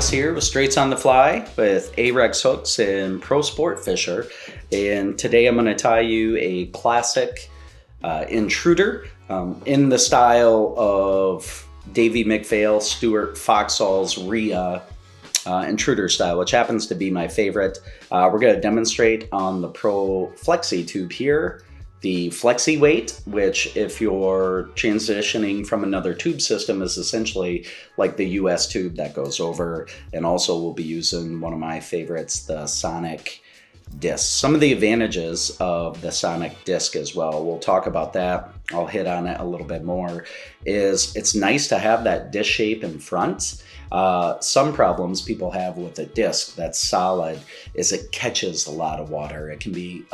Alex here with Straights on the Fly with Ahrex Hooks and Pro Sportfisher, and today I'm going to tie you a classic intruder in the style of Davey McPhail, Stuart Foxall's Rhea Intruder style, which happens to be my favorite. We're going to demonstrate on the Pro Flexi tube here. The Flexi weight, which if you're transitioning from another tube system, is essentially like the US tube that goes over. And also we'll be using one of my favorites, the Sonic disc. Some of the advantages of the Sonic disc as well, we'll talk about that. I'll hit on it a little bit more, is it's nice to have that disc shape in front. Some problems people have with a disc that's solid is it catches a lot of water. It can be,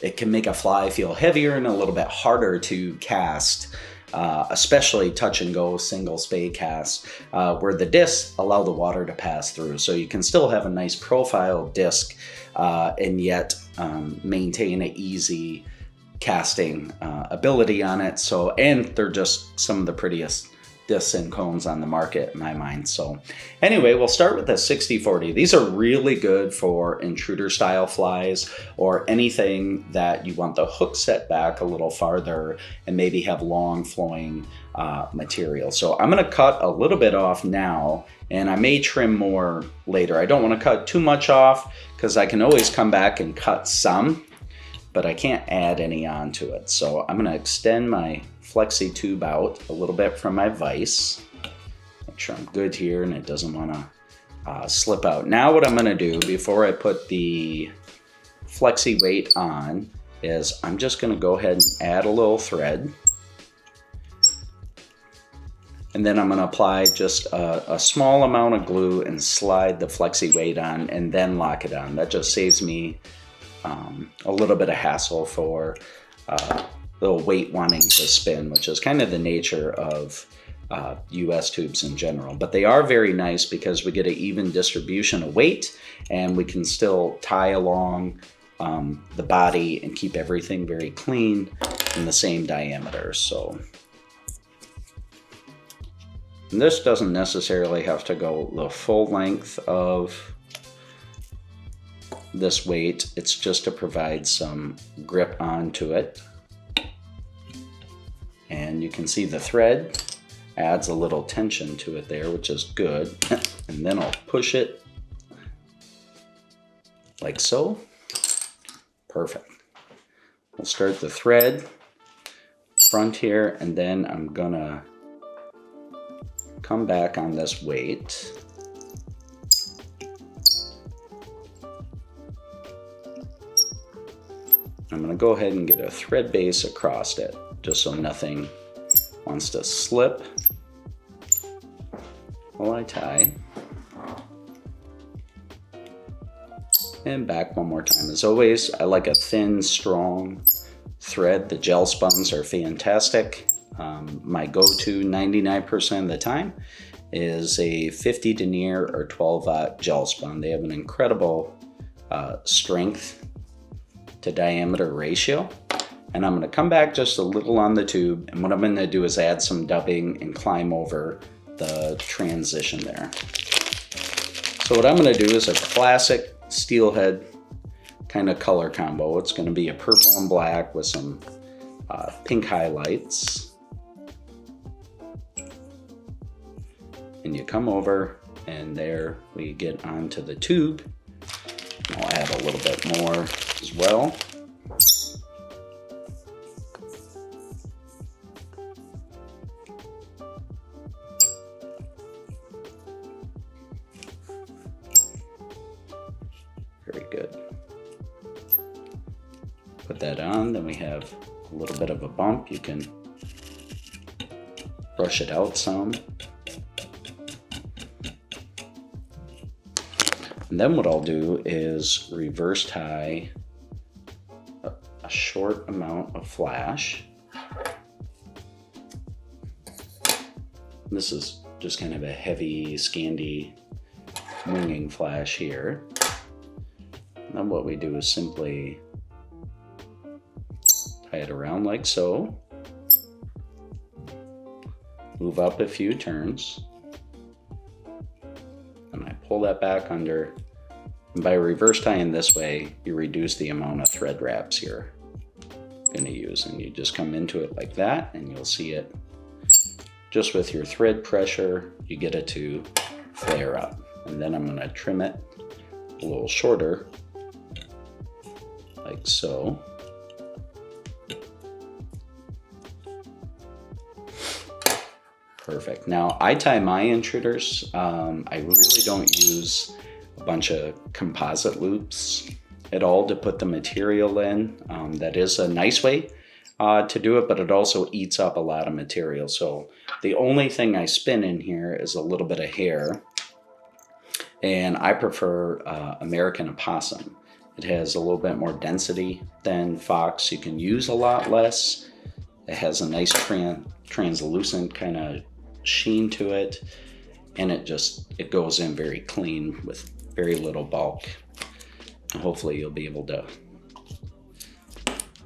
it can make a fly feel heavier and a little bit harder to cast, especially touch and go single spay casts, where the discs allow the water to pass through. So you can still have a nice profile disc and yet maintain an easy casting ability on it. So, and they're just some of the prettiest discs and cones on the market in my mind. So anyway, we'll start with the 60-40. These are really good for intruder style flies or anything that you want the hook set back a little farther and maybe have long flowing material. So I'm going to cut a little bit off now, and I may trim more later. I don't want to cut too much off because I can always come back and cut some, but I can't add any onto it. So I'm going to extend my Flexi tube out a little bit from my vise. Make sure I'm good here and it doesn't want to slip out. Now what I'm going to do before I put the Flexi weight on is I'm just going to go ahead and add a little thread. And then I'm going to apply just a small amount of glue and slide the Flexi weight on and then lock it on. That just saves me a little bit of hassle for the weight wanting to spin, which is kind of the nature of US tubes in general. But they are very nice because we get an even distribution of weight and we can still tie along the body and keep everything very clean in the same diameter. So, and this doesn't necessarily have to go the full length of this weight. It's just to provide some grip onto it. And you can see the thread adds a little tension to it there, which is good. And then I'll push it like so. Perfect. We'll start the thread front here, and then I'm gonna come back on this weight. I'm gonna go ahead and get a thread base across it, just so nothing wants to slip while I tie. And back one more time. As always, I like a thin, strong thread. The gel spuns are fantastic. My go-to 99% of the time is a 50 denier or 12-aught gel spun. They have an incredible strength to diameter ratio. And I'm going to come back just a little on the tube, and what I'm going to do is add some dubbing and climb over the transition there. So what I'm going to do is a classic Steelhead kind of color combo. It's going to be a purple and black with some pink highlights. And you come over, and there we get onto the tube. I'll add a little bit more as well. Very good. Put that on, then we have a little bit of a bump. You can brush it out some. And then what I'll do is reverse tie a short amount of flash. This is just kind of a heavy, scandy winging flash here. And then what we do is simply tie it around like so. Move up a few turns. pull that back under. And by reverse tying this way, you reduce the amount of thread wraps you're going to use. And you just come into it like that, and you'll see it just with your thread pressure, you get it to flare up. And then I'm going to trim it a little shorter, like so. Perfect. Now I tie my intruders. I really don't use a bunch of composite loops at all to put the material in. That is a nice way to do it, but it also eats up a lot of material. So the only thing I spin in here is a little bit of hair, and I prefer American Opossum. It has a little bit more density than Fox. You can use a lot less. It has a nice translucent kind of sheen to it, and it goes in very clean with very little bulk. Hopefully you'll be able to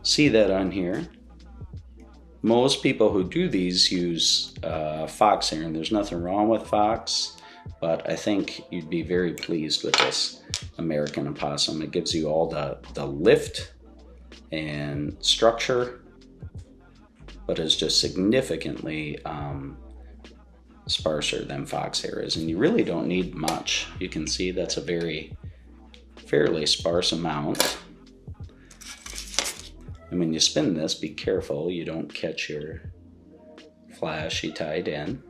see that on here. Most people who do these use Fox hair, and there's nothing wrong with Fox, but I think you'd be very pleased with this American Opossum. It gives you all the lift and structure, but is just significantly sparser than fox hair is, and you really don't need much. You can see that's a fairly sparse amount. And when you spin this, be careful you don't catch your flash you tied in.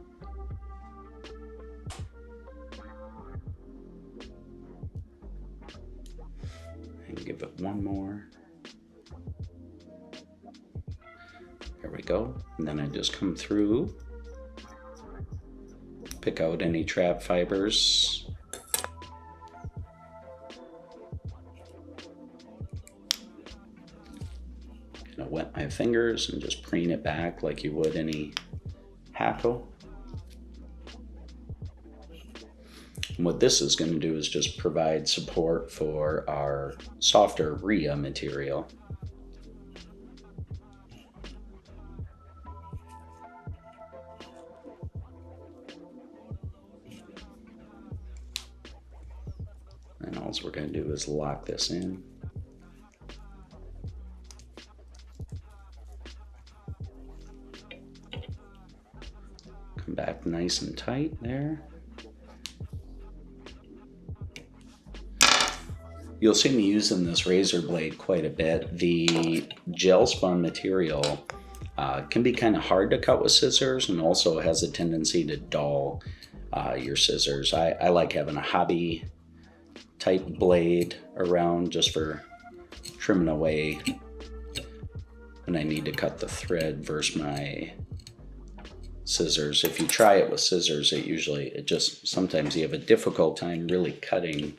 And give it one more. There we go. And then I just come through, pick out any trap fibers. Kind of wet my fingers and just preen it back like you would any hackle. And what this is going to do is just provide support for our softer Rhea material. And all we're going to do is lock this in. Come back nice and tight there. You'll see me using this razor blade quite a bit. The gel spun material can be kind of hard to cut with scissors, and also has a tendency to dull your scissors. I like having a hobby type blade around just for trimming away when I need to cut the thread versus my scissors. If you try it with scissors, sometimes you have a difficult time really cutting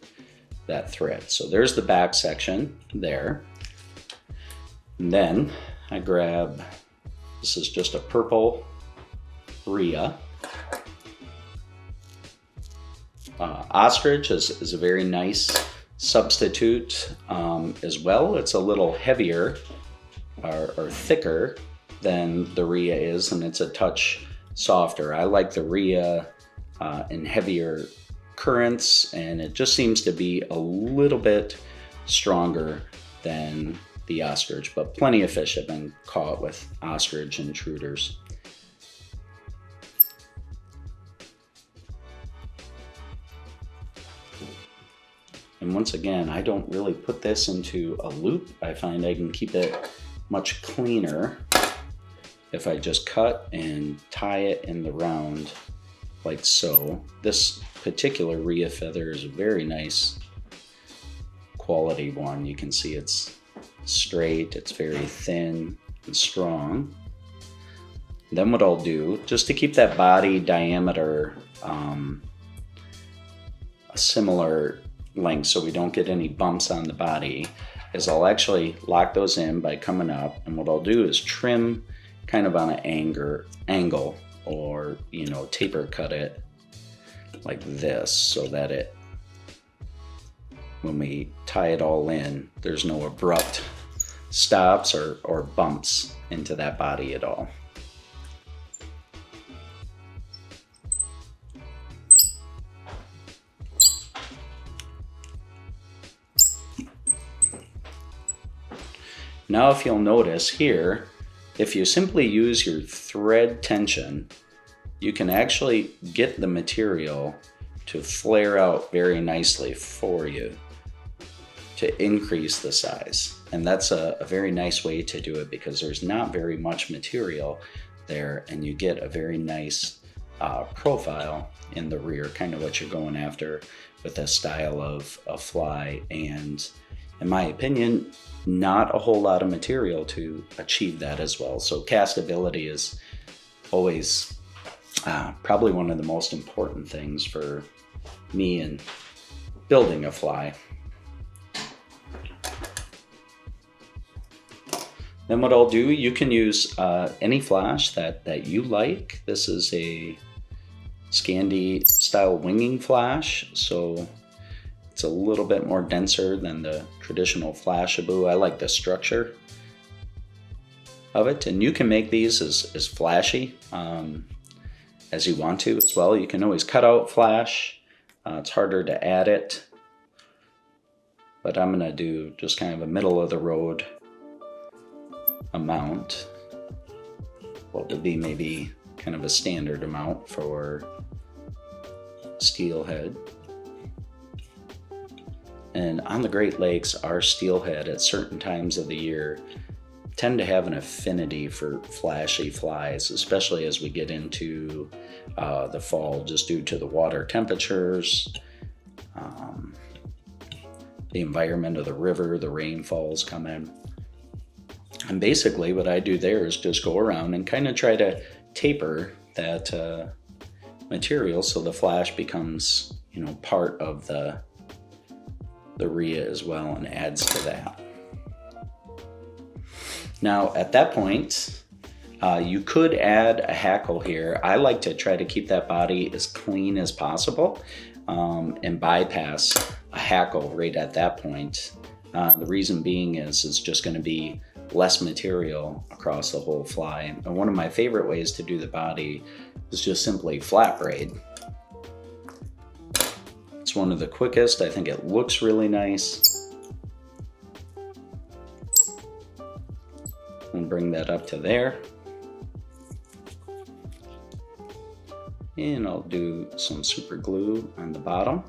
that thread. So there's the back section there. And then I grab, this is just a purple Rhea. Ostrich is a very nice substitute as well. It's a little heavier or thicker than the Rhea is, and it's a touch softer. I like the Rhea in heavier currents, and it just seems to be a little bit stronger than the ostrich, but plenty of fish have been caught with ostrich intruders. And once again, I don't really put this into a loop. I find I can keep it much cleaner if I just cut and tie it in the round like so. This particular Rhea feather is a very nice quality one. You can see it's straight, it's very thin and strong. Then what I'll do, just to keep that body diameter a similar length so we don't get any bumps on the body, is I'll actually lock those in by coming up, and what I'll do is trim kind of on an angle, or taper cut it like this, so that when we tie it all in, there's no abrupt stops or bumps into that body at all. Now if you'll notice here, if you simply use your thread tension, you can actually get the material to flare out very nicely for you to increase the size. And that's a very nice way to do it because there's not very much material there and you get a very nice profile in the rear, kind of what you're going after with this style of fly. And in my opinion, not a whole lot of material to achieve that as well. So castability is always probably one of the most important things for me in building a fly. Then what I'll do, you can use any flash that you like. This is a Scandi style winging flash, so it's a little bit more denser than the traditional Flashabou. I like the structure of it, and you can make these as flashy as you want to as well. You can always cut out flash. It's harder to add it, but I'm gonna do just kind of a middle of the road amount. What would be maybe kind of a standard amount for steelhead. And on the Great Lakes, our steelhead at certain times of the year tend to have an affinity for flashy flies, especially as we get into the fall, just due to the water temperatures, the environment of the river, the rainfalls come in. And basically what I do there is just go around and kind of try to taper that material so the flash becomes, you know, part of the Rhea as well and adds to that. Now at that point, you could add a hackle here. I like to try to keep that body as clean as possible and bypass a hackle right at that point. The reason being is it's just going to be less material across the whole fly. And one of my favorite ways to do the body is just simply flat braid. It's one of the quickest. I think it looks really nice. And bring that up to there. And I'll do some super glue on the bottom.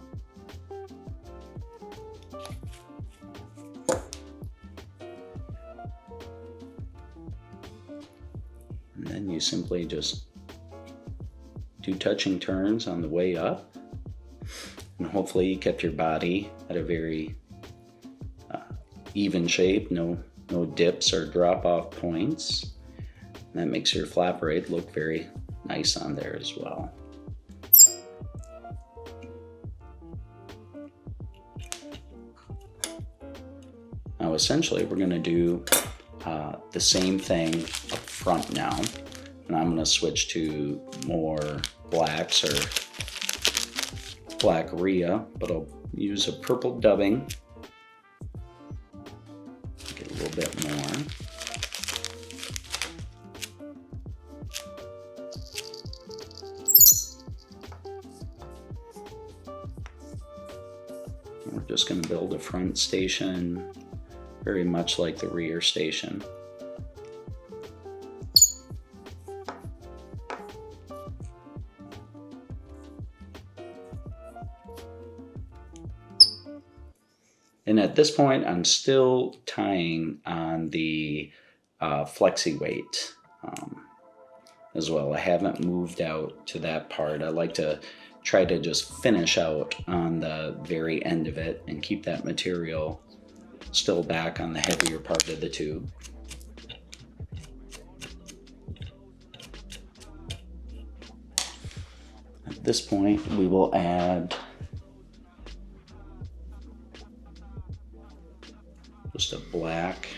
And then you simply just do touching turns on the way up. And hopefully you kept your body at a very even shape, no dips or drop off points. And that makes your flat braid look very nice on there as well. Now essentially we're going to do the same thing up front now, and I'm going to switch to more blacks or black Rhea, but I'll use a purple dubbing, get a little bit more. We're just going to build a front station very much like the rear station. And at this point, I'm still tying on the Flexi weight as well. I haven't moved out to that part. I like to try to just finish out on the very end of it and keep that material still back on the heavier part of the tube. At this point, we will add just a black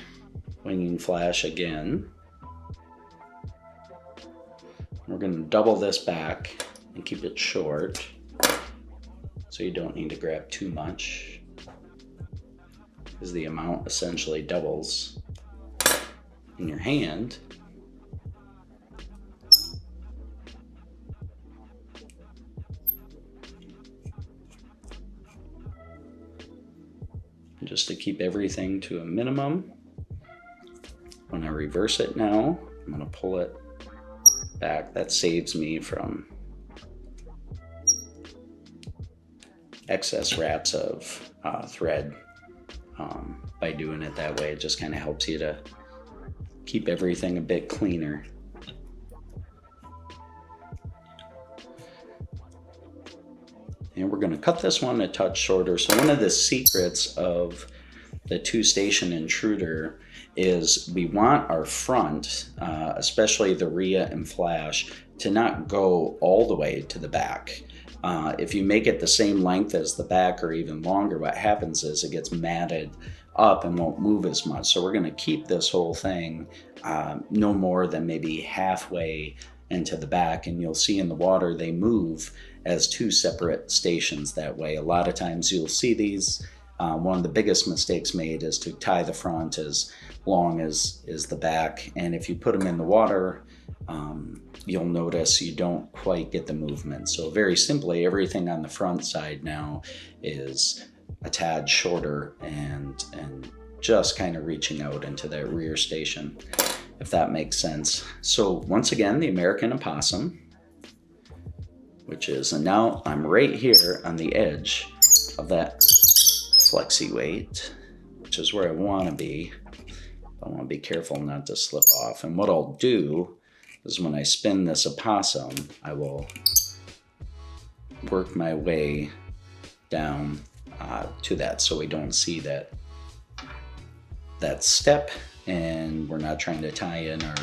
winging flash again. We're going to double this back and keep it short so you don't need to grab too much, because the amount essentially doubles in your hand. Just to keep everything to a minimum. When I reverse it now, I'm gonna pull it back. That saves me from excess wraps of thread. By doing it that way, it just kind of helps you to keep everything a bit cleaner. And we're going to cut this one a touch shorter. So one of the secrets of the 2-station intruder is we want our front, especially the Rhea and Flash, to not go all the way to the back. If you make it the same length as the back or even longer, what happens is it gets matted up and won't move as much. So we're going to keep this whole thing no more than maybe halfway into the back, and you'll see in the water they move as 2 separate stations that way. A lot of times you'll see these. One of the biggest mistakes made is to tie the front as long as the back, and if you put them in the water, you'll notice you don't quite get the movement. So very simply, everything on the front side now is a tad shorter and just kind of reaching out into that rear station, if that makes sense. So once again, the American Opossum, which is, and now I'm right here on the edge of that Flexi weight, which is where I want to be. I want to be careful not to slip off. And what I'll do is when I spin this opossum, I will work my way down to that so we don't see that step, and we're not trying to tie in our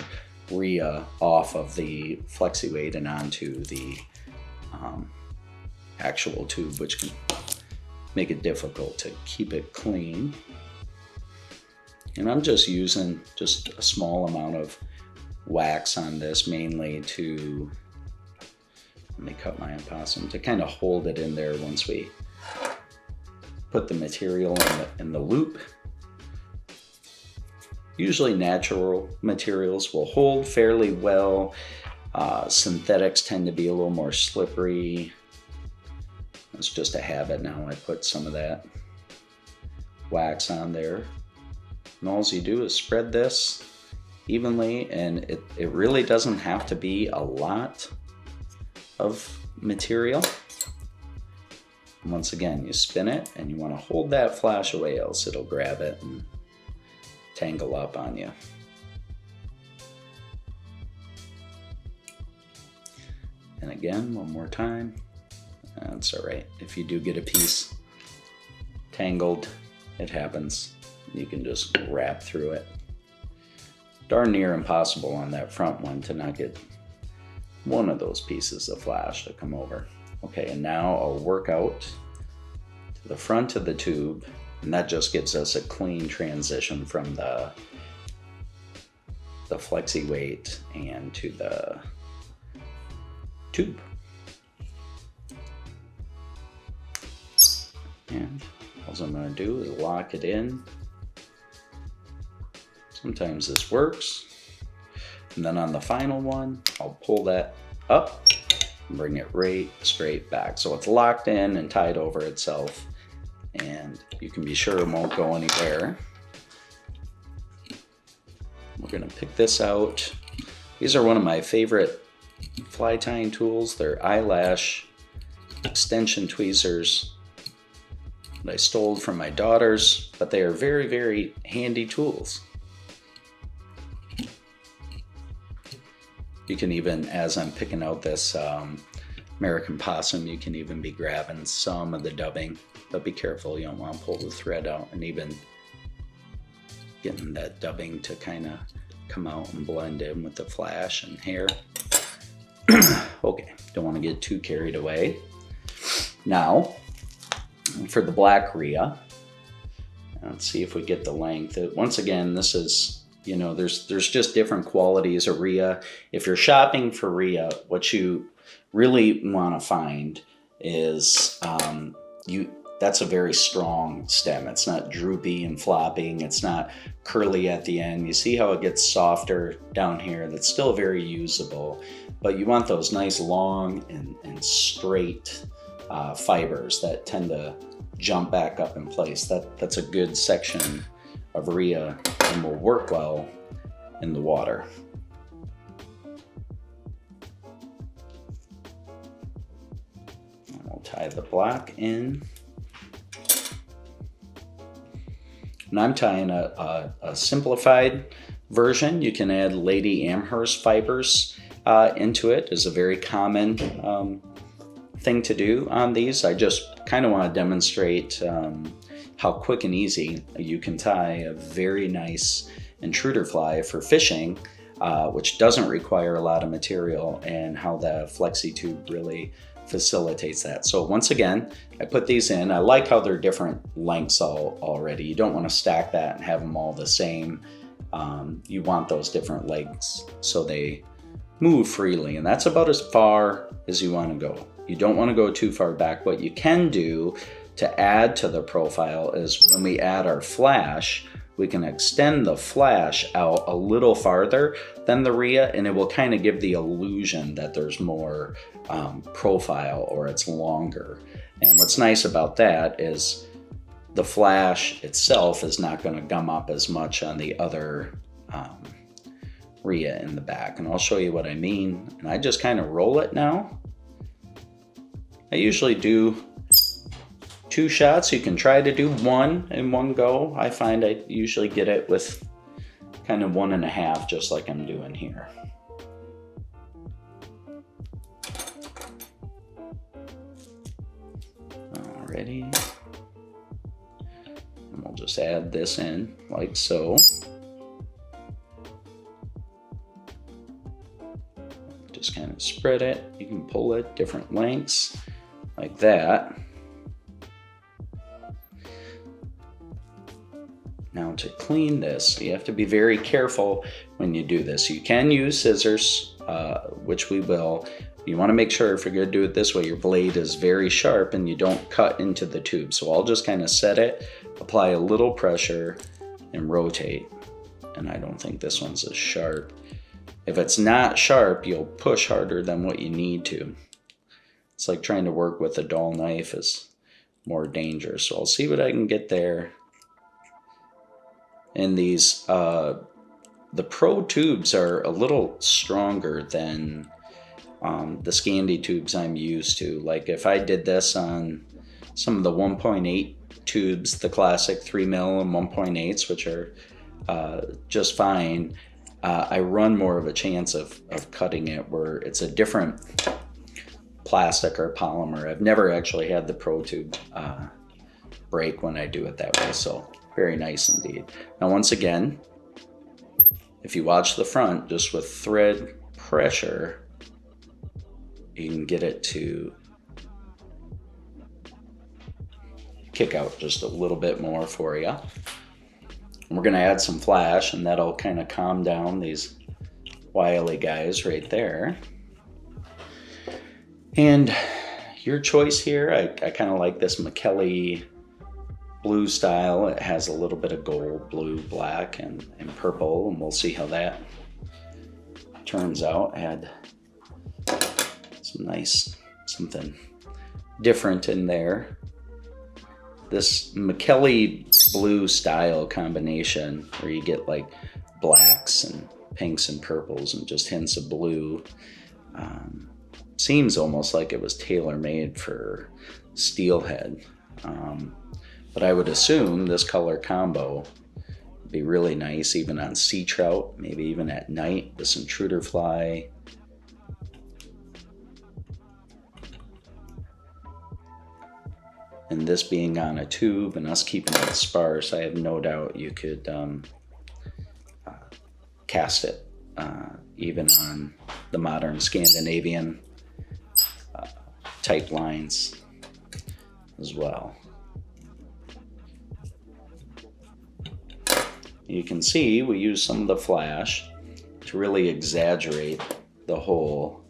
Rhea off of the Flexi weight and onto the actual tube, which can make it difficult to keep it clean. And I'm just using just a small amount of wax on this, mainly to, let me cut my opossum, to kind of hold it in there once we put the material in the loop. Usually natural materials will hold fairly well. Synthetics tend to be a little more slippery. It's just a habit now. I put some of that wax on there. And all you do is spread this evenly, and it really doesn't have to be a lot of material. And once again, you spin it and you want to hold that flash away, else it'll grab it and tangle up on you. And again, one more time. That's all right. If you do get a piece tangled, it happens. You can just wrap through it. Darn near impossible on that front one to not get one of those pieces of flash to come over. Okay, and now I'll work out to the front of the tube, and that just gives us a clean transition from the Flexi weight and to the tube. And all I'm going to do is lock it in. Sometimes this works. And then on the final one, I'll pull that up and bring it right straight back. So it's locked in and tied over itself, and you can be sure it won't go anywhere. We're going to pick this out. These are one of my favorite fly tying tools. They're eyelash extension tweezers that I stole from my daughters, but they are very, very handy tools. You can even, as I'm picking out this American Possum, you can even be grabbing some of the dubbing, but be careful, you don't want to pull the thread out, and even getting that dubbing to kind of come out and blend in with the flash and hair. Okay, don't want to get too carried away. Now, for the black Rhea, let's see if we get the length. Once again, this is, you know, there's just different qualities of Rhea. If you're shopping for Rhea, what you really want to find is that's a very strong stem. It's not droopy and flopping. It's not curly at the end. You see how it gets softer down here? That's still very usable, but you want those nice long and straight fibers that tend to jump back up in place. That's a good section of Rhea and will work well in the water. I'll tie the black in. And I'm tying a simplified version. You can add Lady Amherst fibers into it. It's a very common thing to do on these. I just kind of want to demonstrate how quick and easy you can tie a very nice intruder fly for fishing, which doesn't require a lot of material, and how the Flexi tube really facilitates that. So once again, I put these in. I like how they're different lengths already. You don't want to stack that and have them all the same. You want those different legs so they move freely, and that's about as far as you want to go. You don't want to go too far back. What you can do to add to the profile is when we add our flash, we can extend the flash out a little farther than the Rhea, and it will kind of give the illusion that there's more profile, or it's longer. And what's nice about that is the flash itself is not going to gum up as much on the other Rhea in the back. And I'll show you what I mean. And I just kind of roll it now. I usually do 2 shots. You can try to do 1 in one go. I find I usually get it with kind of 1.5, just like I'm doing here. Alrighty. And we'll just add this in like so. Just kind of spread it. You can pull it different lengths like that. Now to clean this, you have to be very careful when you do this. You can use scissors, which we will. You want to make sure, if you're going to do it this way, your blade is very sharp and you don't cut into the tube. So I'll just kind of set it, apply a little pressure, and rotate. And I don't think this one's as sharp. If it's not sharp, you'll push harder than what you need to. It's like trying to work with a dull knife is more dangerous. So I'll see what I can get there. And these, the Pro tubes are a little stronger than the Scandi tubes I'm used to. Like if I did this on some of the 1.8 tubes, the classic 3mm and 1.8s, which are just fine, I run more of a chance of cutting it, where it's a different plastic or polymer. I've never actually had the Pro tube break when I do it that way, so very nice indeed. Now once again, if you watch the front, just with thread pressure, you can get it to kick out just a little bit more for you. And we're going to add some flash, and that'll kind of calm down these wily guys right there. And your choice here, I kind of like this McKelly blue style. It has a little bit of gold, blue, black, and purple, and we'll see how that turns out. Add some nice, something different in there. This McKelly blue style combination, where you get like blacks and pinks and purples and just hints of blue, seems almost like it was tailor-made for Steelhead. But I would assume this color combo would be really nice even on sea trout, maybe even at night, this intruder fly. And this being on a tube and us keeping it sparse, I have no doubt you could cast it even on the modern Scandinavian type lines as well. You can see we use some of the flash to really exaggerate the whole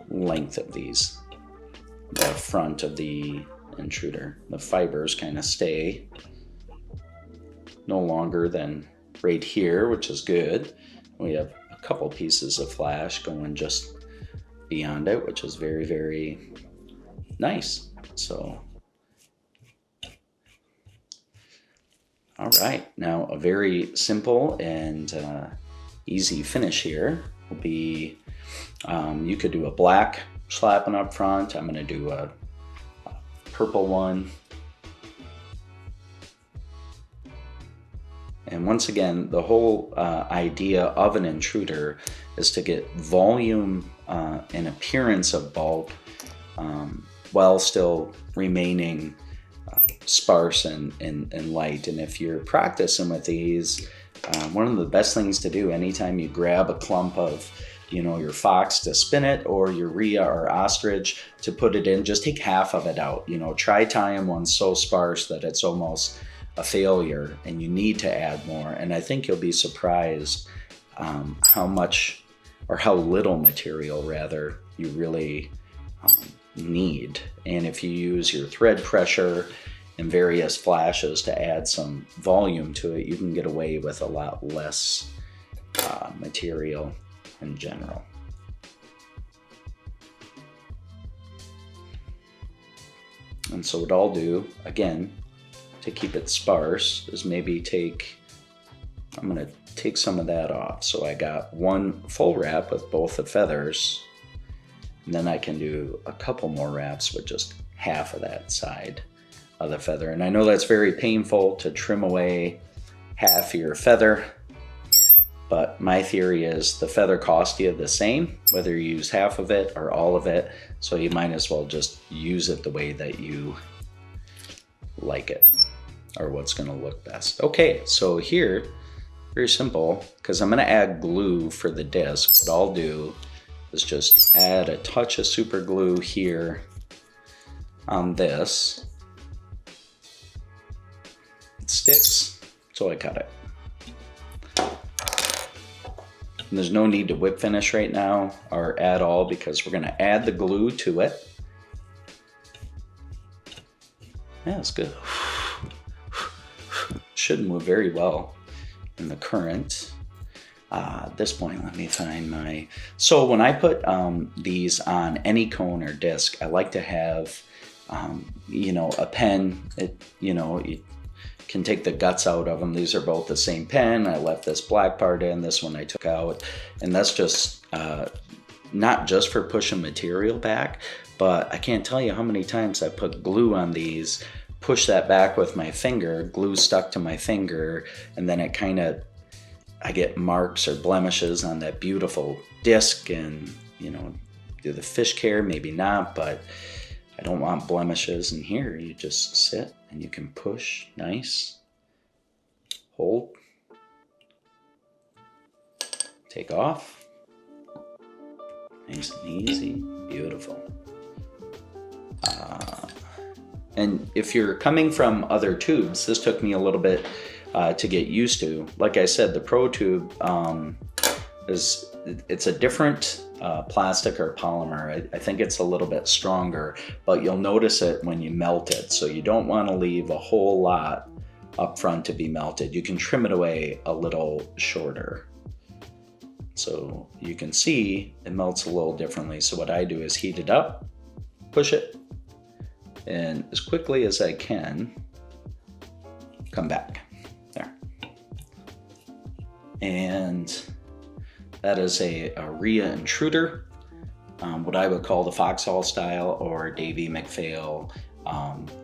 length of these. The front of the intruder. The fibers kind of stay no longer than right here, which is good. We have a couple pieces of flash going just beyond it, which is very, very nice. So, All right, now a very simple and easy finish here will be, you could do a black Schlappen up front. I'm gonna do a purple one. And once again, the whole idea of an intruder is to get volume and appearance of bulk while still remaining sparse and light. And if you're practicing with these, one of the best things to do anytime you grab a clump of, you know, your fox to spin it, or your rhea or ostrich to put it in, just take half of it out. You know, try tying one so sparse that it's almost a failure and you need to add more. And I think you'll be surprised how much, or how little material rather, you really need. And if you use your thread pressure and various flashes to add some volume to it, you can get away with a lot less material in general. And so what I'll do, again, to keep it sparse, is maybe I'm gonna take some of that off. So I got one full wrap with both the feathers, and then I can do a couple more wraps with just half of that side of the feather. And I know that's very painful to trim away half your feather, but my theory is the feather costs you the same, whether you use half of it or all of it. So you might as well just use it the way that you like it, or what's gonna look best. Okay, so here, very simple, because I'm gonna add glue for the disc. What I'll do is just add a touch of super glue here on this. It sticks, so I cut it. And there's no need to whip finish right now or at all, because we're gonna add the glue to it. Yeah, it's good. Should move very well in the current. At this point, let me find my... So when I put these on any cone or disc, I like to have, you know, a pen. You can take the guts out of them. These are both the same pen. I left this black part in, this one I took out. And that's just not just for pushing material back, but I can't tell you how many times I put glue on these, push that back with my finger, glue stuck to my finger, and then it kind of, I get marks or blemishes on that beautiful disc. And, you know, do the fish care? Maybe not, but I don't want blemishes. And here you just sit and you can push, nice, hold, take off, nice and easy, beautiful. And if you're coming from other tubes, this took me a little bit to get used to. Like I said, the Pro Tube it's a different plastic or polymer. I think it's a little bit stronger, but you'll notice it when you melt it. So you don't want to leave a whole lot up front to be melted. You can trim it away a little shorter. So you can see it melts a little differently. So what I do is heat it up, push it, and as quickly as I can, come back. There. And that is a Rhea Intruder, what I would call the Foxhall style or Davy McPhail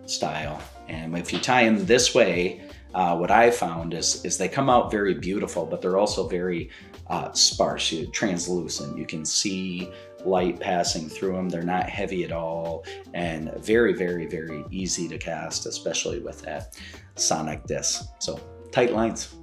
style. And if you tie them this way, what I found is they come out very beautiful, but they're also very sparse, translucent. You can see light passing through them. They're not heavy at all, and very, very, very easy to cast, especially with that sonic disc. So tight lines.